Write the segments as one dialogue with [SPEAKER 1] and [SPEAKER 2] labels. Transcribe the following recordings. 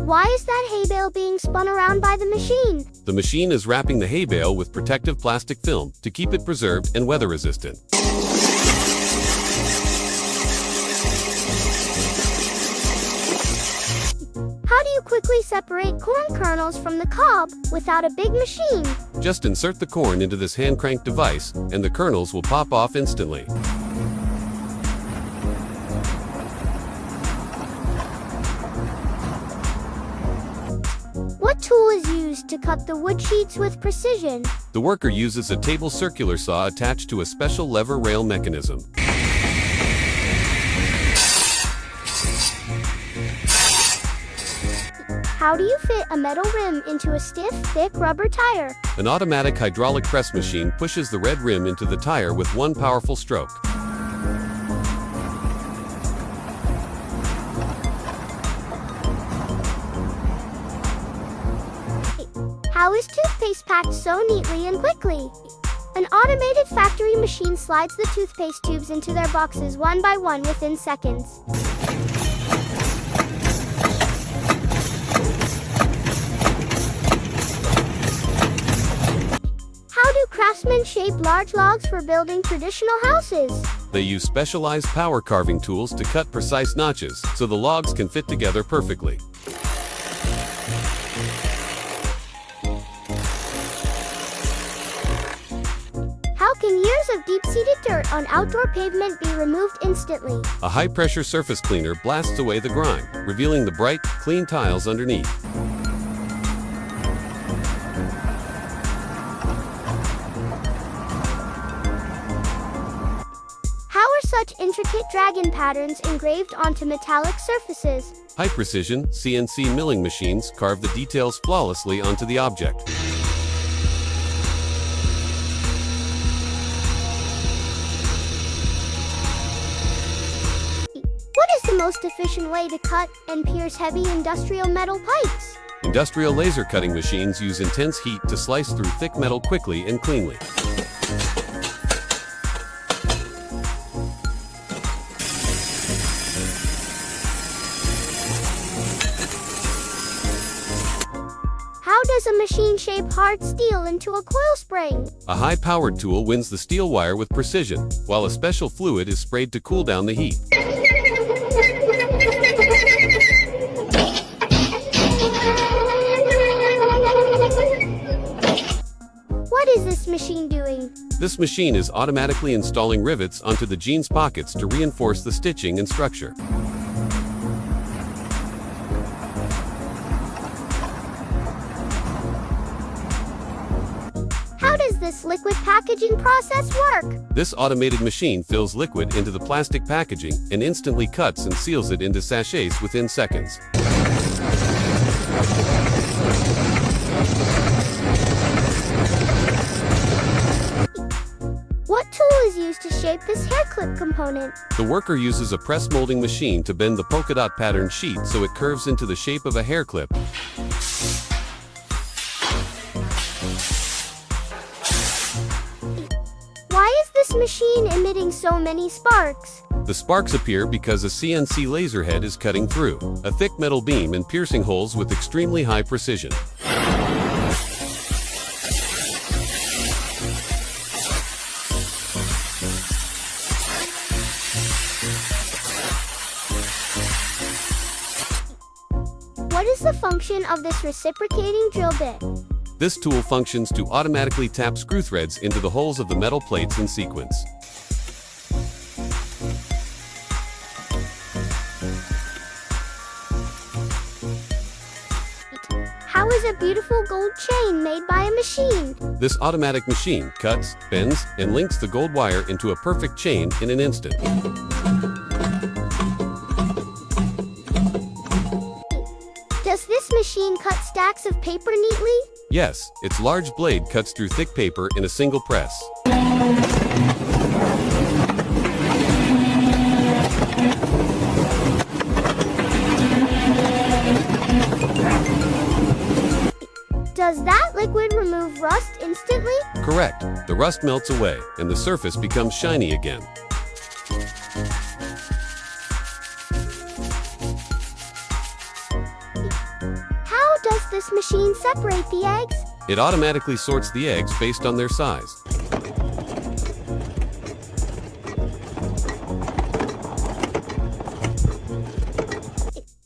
[SPEAKER 1] Why is that hay bale being spun around by the machine?
[SPEAKER 2] The machine is wrapping the hay bale with protective plastic film to keep it preserved and weather resistant.
[SPEAKER 1] How do you quickly separate corn kernels from the cob without a big machine?
[SPEAKER 2] Just insert the corn into this hand-cranked device, and the kernels will pop off instantly.
[SPEAKER 1] What tool is used to cut the wood sheets with precision?
[SPEAKER 2] The worker uses a table circular saw attached to a special lever rail mechanism.
[SPEAKER 1] How do you fit a metal rim into a stiff, thick rubber tire?
[SPEAKER 2] An automatic hydraulic press machine pushes the red rim into the tire with one powerful stroke.
[SPEAKER 1] How is toothpaste packed so neatly and quickly? An automated factory machine slides the toothpaste tubes into their boxes one by one within seconds. How do craftsmen shape large logs for building traditional houses?
[SPEAKER 2] They use specialized power carving tools to cut precise notches so the logs can fit together perfectly.
[SPEAKER 1] How can years of deep-seated dirt on outdoor pavement be removed instantly?
[SPEAKER 2] A high-pressure surface cleaner blasts away the grime, revealing the bright, clean tiles underneath.
[SPEAKER 1] How are such intricate dragon patterns engraved onto metallic surfaces?
[SPEAKER 2] High-precision, CNC milling machines carve the details flawlessly onto the object.
[SPEAKER 1] What is the most efficient way to cut and pierce heavy industrial metal pipes?
[SPEAKER 2] Industrial laser cutting machines use intense heat to slice through thick metal quickly and cleanly.
[SPEAKER 1] How does a machine shape hard steel into a coil spring?
[SPEAKER 2] A high-powered tool winds the steel wire with precision, while a special fluid is sprayed to cool down the heat.
[SPEAKER 1] What is this machine doing?
[SPEAKER 2] This machine is automatically installing rivets onto the jeans pockets to reinforce the stitching and structure.
[SPEAKER 1] How does this liquid packaging process work?
[SPEAKER 2] This automated machine fills liquid into the plastic packaging and instantly cuts and seals it into sachets within seconds.
[SPEAKER 1] What tool is used to shape this hair clip component?
[SPEAKER 2] The worker uses a press molding machine to bend the polka dot pattern sheet so it curves into the shape of a hair clip.
[SPEAKER 1] Why is this machine emitting so many sparks?
[SPEAKER 2] The sparks appear because a CNC laser head is cutting through a thick metal beam and piercing holes with extremely high precision.
[SPEAKER 1] What is the function of this reciprocating drill bit?
[SPEAKER 2] This tool functions to automatically tap screw threads into the holes of the metal plates in sequence.
[SPEAKER 1] How is a beautiful gold chain made by a machine?
[SPEAKER 2] This automatic machine cuts, bends, and links the gold wire into a perfect chain in an instant.
[SPEAKER 1] Does this machine cut stacks of paper neatly?
[SPEAKER 2] Yes, its large blade cuts through thick paper in a single press.
[SPEAKER 1] Does that liquid remove rust instantly?
[SPEAKER 2] Correct. The rust melts away, and the surface becomes shiny again.
[SPEAKER 1] this machine separate the eggs?
[SPEAKER 2] It automatically sorts the eggs based on their size.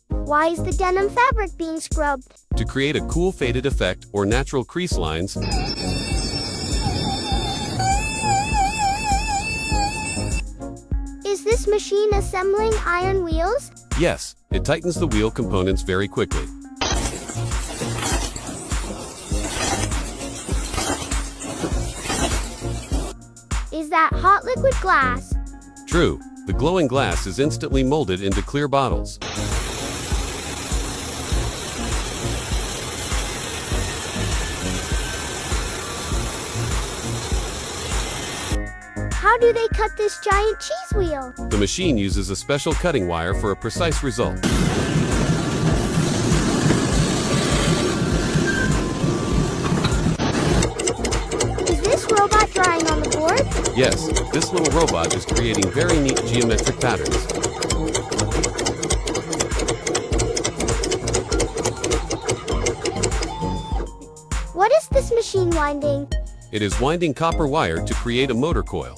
[SPEAKER 1] Why is the denim fabric being scrubbed?
[SPEAKER 2] To create a cool faded effect or natural crease lines.
[SPEAKER 1] Is this machine assembling iron wheels?
[SPEAKER 2] Yes, it tightens the wheel components very quickly.
[SPEAKER 1] Is that hot liquid glass?
[SPEAKER 2] True, the glowing glass is instantly molded into clear bottles.
[SPEAKER 1] How do they cut this giant cheese wheel?
[SPEAKER 2] The machine uses a special cutting wire for a precise result.
[SPEAKER 1] Is this robot drawing on the board?
[SPEAKER 2] Yes, this little robot is creating very neat geometric patterns.
[SPEAKER 1] What is this machine winding?
[SPEAKER 2] It is winding copper wire to create a motor coil.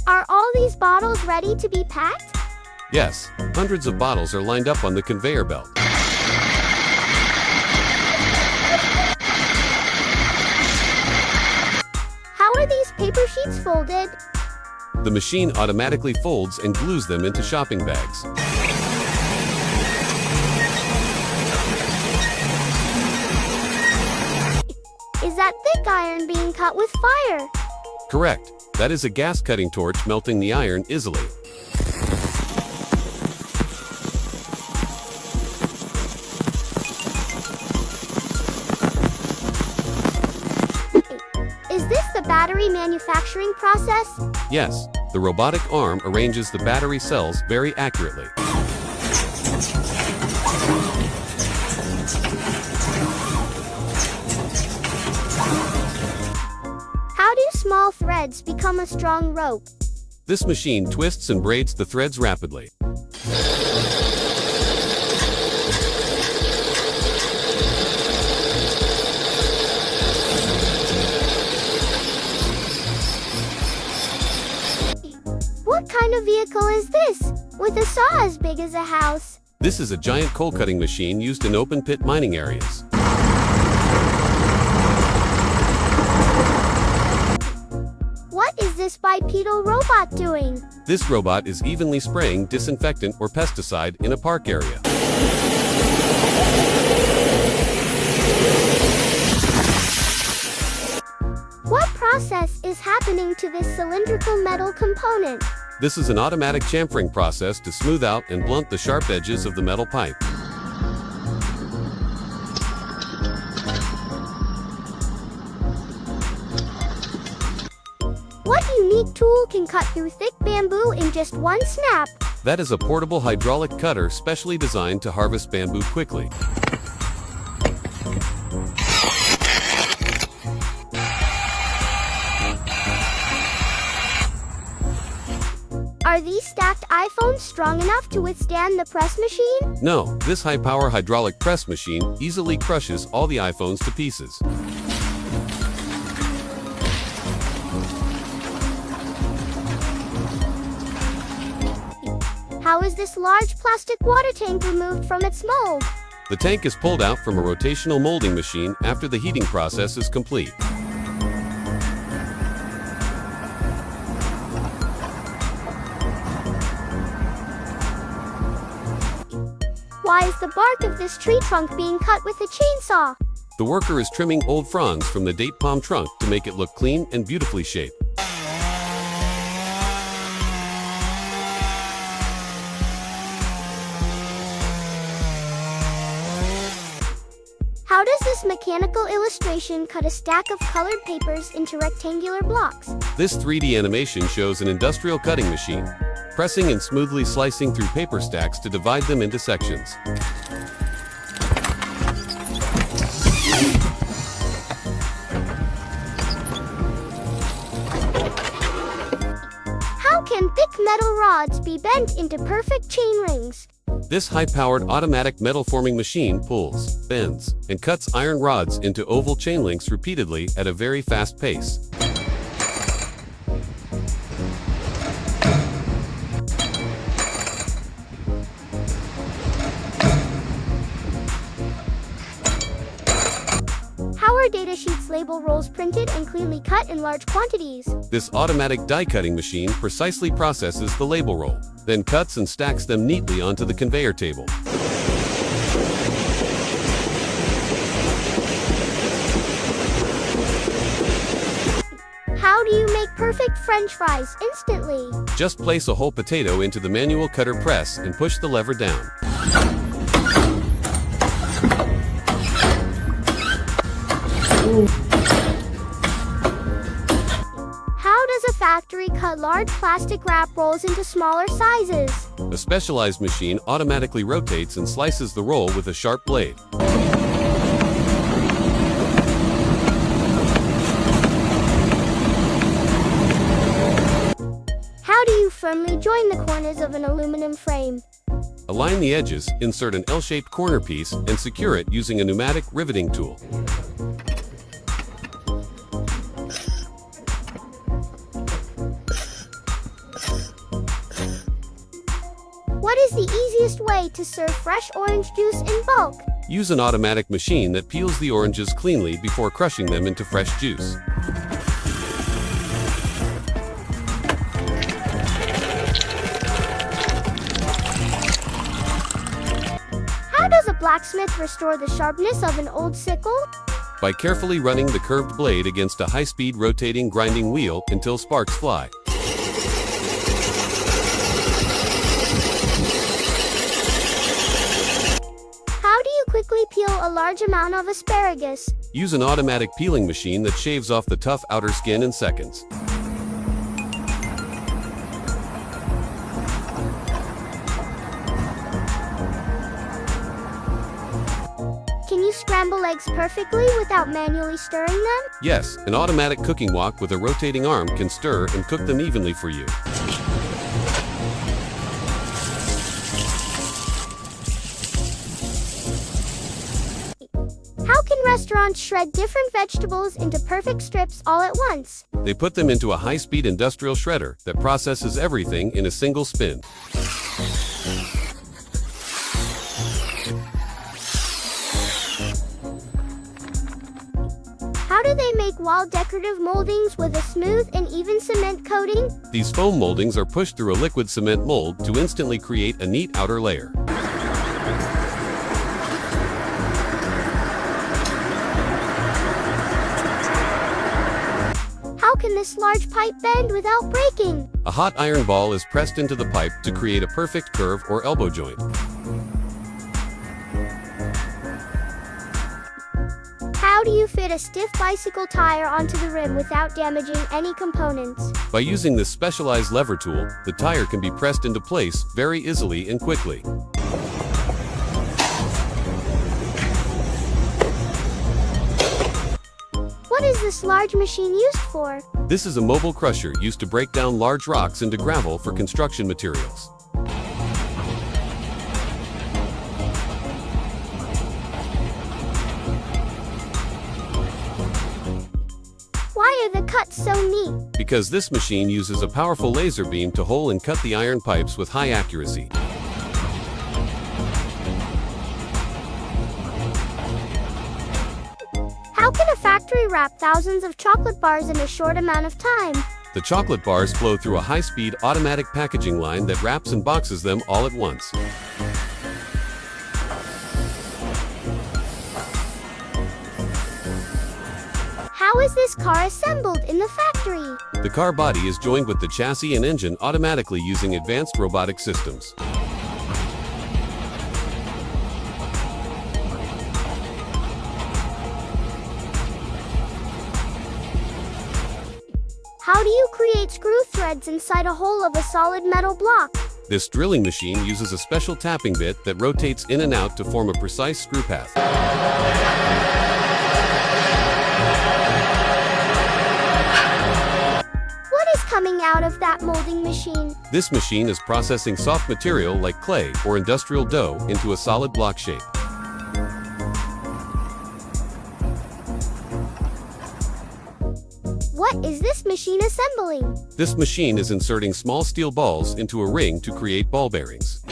[SPEAKER 1] Are all these bottles ready to be packed?
[SPEAKER 2] Yes, hundreds of bottles are lined up on the conveyor belt.
[SPEAKER 1] How are these paper sheets folded?
[SPEAKER 2] The machine automatically folds and glues them into shopping bags.
[SPEAKER 1] Is that thick iron being cut with fire?
[SPEAKER 2] Correct. That is a gas cutting torch melting the iron easily.
[SPEAKER 1] Is this the battery manufacturing process?
[SPEAKER 2] Yes, the robotic arm arranges the battery cells very accurately.
[SPEAKER 1] How do small threads become a strong rope?
[SPEAKER 2] This machine twists and braids the threads rapidly.
[SPEAKER 1] What kind of vehicle is this, with a saw as big as a house?
[SPEAKER 2] This is a giant coal cutting machine used in open pit mining areas.
[SPEAKER 1] What is this bipedal robot doing?
[SPEAKER 2] This robot is evenly spraying disinfectant or pesticide in a park area.
[SPEAKER 1] What process is happening to this cylindrical metal component?
[SPEAKER 2] This is an automatic chamfering process to smooth out and blunt the sharp edges of the metal pipe.
[SPEAKER 1] What unique tool can cut through thick bamboo in just one snap?
[SPEAKER 2] That is a portable hydraulic cutter specially designed to harvest bamboo quickly.
[SPEAKER 1] Are these stacked iPhones strong enough to withstand the press machine?
[SPEAKER 2] No, this high-power hydraulic press machine easily crushes all the iPhones to pieces.
[SPEAKER 1] How is this large plastic water tank removed from its mold?
[SPEAKER 2] The tank is pulled out from a rotational molding machine after the heating process is complete.
[SPEAKER 1] Why is the bark of this tree trunk being cut with a chainsaw?
[SPEAKER 2] The worker is trimming old fronds from the date palm trunk to make it look clean and beautifully shaped.
[SPEAKER 1] How does this mechanical illustration cut a stack of colored papers into rectangular blocks?
[SPEAKER 2] This 3D animation shows an industrial cutting machine pressing and smoothly slicing through paper stacks to divide them into sections.
[SPEAKER 1] How can thick metal rods be bent into perfect chain rings?
[SPEAKER 2] This high-powered automatic metal forming machine pulls, bends, and cuts iron rods into oval chain links repeatedly at a very fast pace.
[SPEAKER 1] How are datasheets label rolls printed and cleanly cut in large quantities?
[SPEAKER 2] This automatic die-cutting machine precisely processes the label roll, then cuts and stacks them neatly onto the conveyor table.
[SPEAKER 1] How do you make perfect French fries instantly?
[SPEAKER 2] Just place a whole potato into the manual cutter press and push the lever down.
[SPEAKER 1] How does a factory cut large plastic wrap rolls into smaller sizes?
[SPEAKER 2] A specialized machine automatically rotates and slices the roll with a sharp blade.
[SPEAKER 1] How do you firmly join the corners of an aluminum frame?
[SPEAKER 2] Align the edges, insert an L-shaped corner piece, and secure it using a pneumatic riveting tool.
[SPEAKER 1] What is the easiest way to serve fresh orange juice in bulk?
[SPEAKER 2] Use an automatic machine that peels the oranges cleanly before crushing them into fresh juice.
[SPEAKER 1] How does a blacksmith restore the sharpness of an old sickle?
[SPEAKER 2] By carefully running the curved blade against a high-speed rotating grinding wheel until sparks fly.
[SPEAKER 1] How do you quickly peel a large amount of asparagus?
[SPEAKER 2] Use an automatic peeling machine that shaves off the tough outer skin in seconds.
[SPEAKER 1] Can you scramble eggs perfectly without manually stirring them?
[SPEAKER 2] Yes, an automatic cooking wok with a rotating arm can stir and cook them evenly for you.
[SPEAKER 1] How can restaurants shred different vegetables into perfect strips all at once?
[SPEAKER 2] They put them into a high-speed industrial shredder that processes everything in a single spin.
[SPEAKER 1] How do they make wall decorative moldings with a smooth and even cement coating?
[SPEAKER 2] These foam moldings are pushed through a liquid cement mold to instantly create a neat outer layer.
[SPEAKER 1] How can this large pipe bend without breaking?
[SPEAKER 2] A hot iron ball is pressed into the pipe to create a perfect curve or elbow joint.
[SPEAKER 1] How do you fit a stiff bicycle tire onto the rim without damaging any components?
[SPEAKER 2] By using this specialized lever tool, the tire can be pressed into place very easily and quickly.
[SPEAKER 1] What is this large machine used for?
[SPEAKER 2] This is a mobile crusher used to break down large rocks into gravel for construction materials.
[SPEAKER 1] Why are the cuts so neat?
[SPEAKER 2] Because this machine uses a powerful laser beam to hole and cut the iron pipes with high accuracy.
[SPEAKER 1] How can a factory wrap thousands of chocolate bars in a short amount of time?
[SPEAKER 2] The chocolate bars flow through a high-speed automatic packaging line that wraps and boxes them all at once.
[SPEAKER 1] How is this car assembled in the factory?
[SPEAKER 2] The car body is joined with the chassis and engine automatically using advanced robotic systems.
[SPEAKER 1] How do you create screw threads inside a hole of a solid metal block?
[SPEAKER 2] This drilling machine uses a special tapping bit that rotates in and out to form a precise screw path.
[SPEAKER 1] What is coming out of that molding machine?
[SPEAKER 2] This machine is processing soft material like clay or industrial dough into a solid block shape.
[SPEAKER 1] What is this machine assembling?
[SPEAKER 2] This machine is inserting small steel balls into a ring to create ball bearings.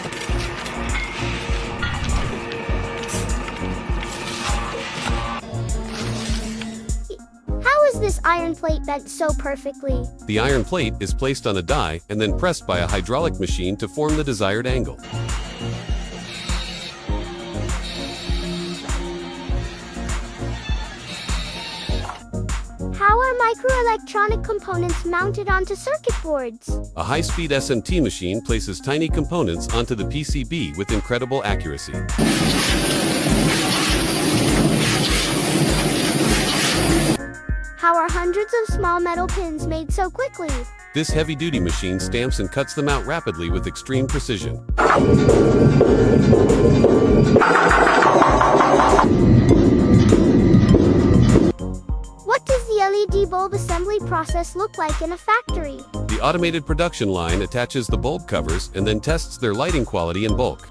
[SPEAKER 1] How is this iron plate bent so perfectly?
[SPEAKER 2] The iron plate is placed on a die and then pressed by a hydraulic machine to form the desired angle.
[SPEAKER 1] How are microelectronic components mounted onto circuit boards?
[SPEAKER 2] A high-speed SMT machine places tiny components onto the PCB with incredible accuracy.
[SPEAKER 1] How are hundreds of small metal pins made so quickly?
[SPEAKER 2] This heavy-duty machine stamps and cuts them out rapidly with extreme precision.
[SPEAKER 1] What does the LED bulb assembly process look like in a factory?
[SPEAKER 2] The automated production line attaches the bulb covers and then tests their lighting quality in bulk.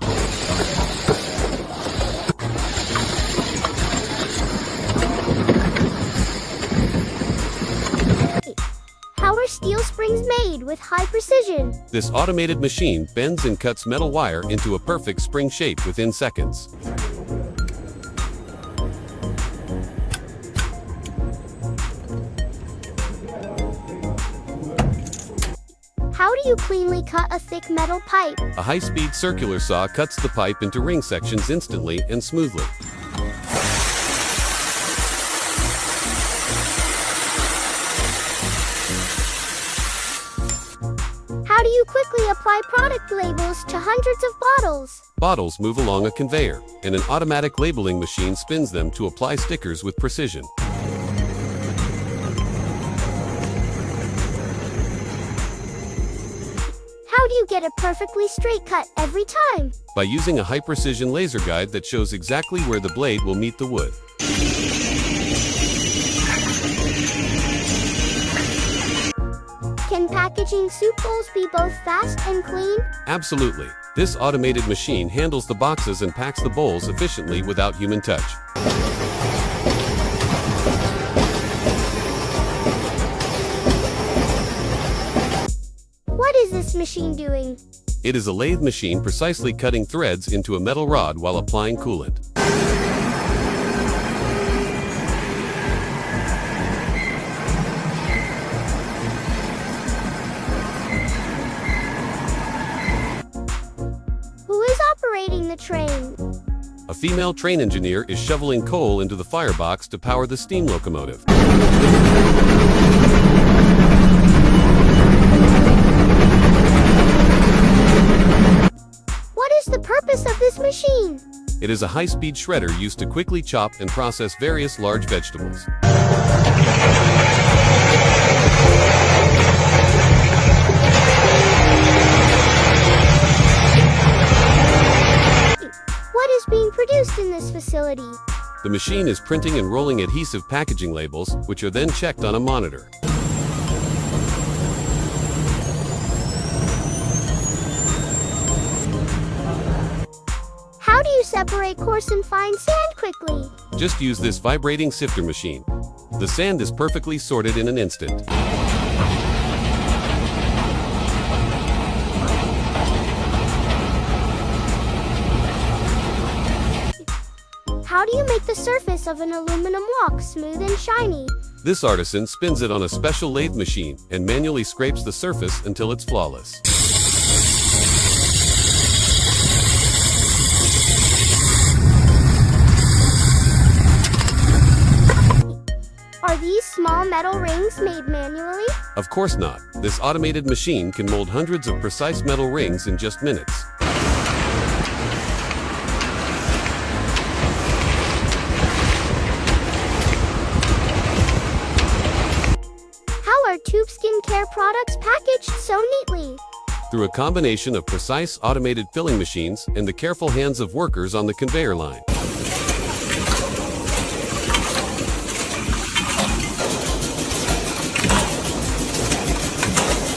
[SPEAKER 1] How are steel springs made with high precision?
[SPEAKER 2] This automated machine bends and cuts metal wire into a perfect spring shape within seconds.
[SPEAKER 1] How do you cleanly cut a thick metal pipe?
[SPEAKER 2] A high-speed circular saw cuts the pipe into ring sections instantly and smoothly.
[SPEAKER 1] How do you quickly apply product labels to hundreds of bottles?
[SPEAKER 2] Bottles move along a conveyor, and an automatic labeling machine spins them to apply stickers with precision.
[SPEAKER 1] How do you get a perfectly straight cut every time?
[SPEAKER 2] By using a high-precision laser guide that shows exactly where the blade will meet the wood.
[SPEAKER 1] Can packaging soup bowls be both fast and clean?
[SPEAKER 2] Absolutely. This automated machine handles the boxes and packs the bowls efficiently without human touch.
[SPEAKER 1] What is this machine doing?
[SPEAKER 2] It is a lathe machine precisely cutting threads into a metal rod while applying coolant.
[SPEAKER 1] Who is operating the train?
[SPEAKER 2] A female train engineer is shoveling coal into the firebox to power the steam locomotive.
[SPEAKER 1] What is the purpose of this machine?
[SPEAKER 2] It is a high-speed shredder used to quickly chop and process various large vegetables.
[SPEAKER 1] What is being produced in this facility?
[SPEAKER 2] The machine is printing and rolling adhesive packaging labels, which are then checked on a monitor.
[SPEAKER 1] How do you separate coarse and fine sand quickly?
[SPEAKER 2] Just use this vibrating sifter machine. The sand is perfectly sorted in an instant.
[SPEAKER 1] How do you make the surface of an aluminum wok smooth and shiny?
[SPEAKER 2] This artisan spins it on a special lathe machine and manually scrapes the surface until it's flawless.
[SPEAKER 1] Are these small metal rings made manually?
[SPEAKER 2] Of course not. This automated machine can mold hundreds of precise metal rings in just minutes.
[SPEAKER 1] How are tube skin products packaged so neatly.
[SPEAKER 2] Through a combination of precise automated filling machines and the careful hands of workers on the conveyor line.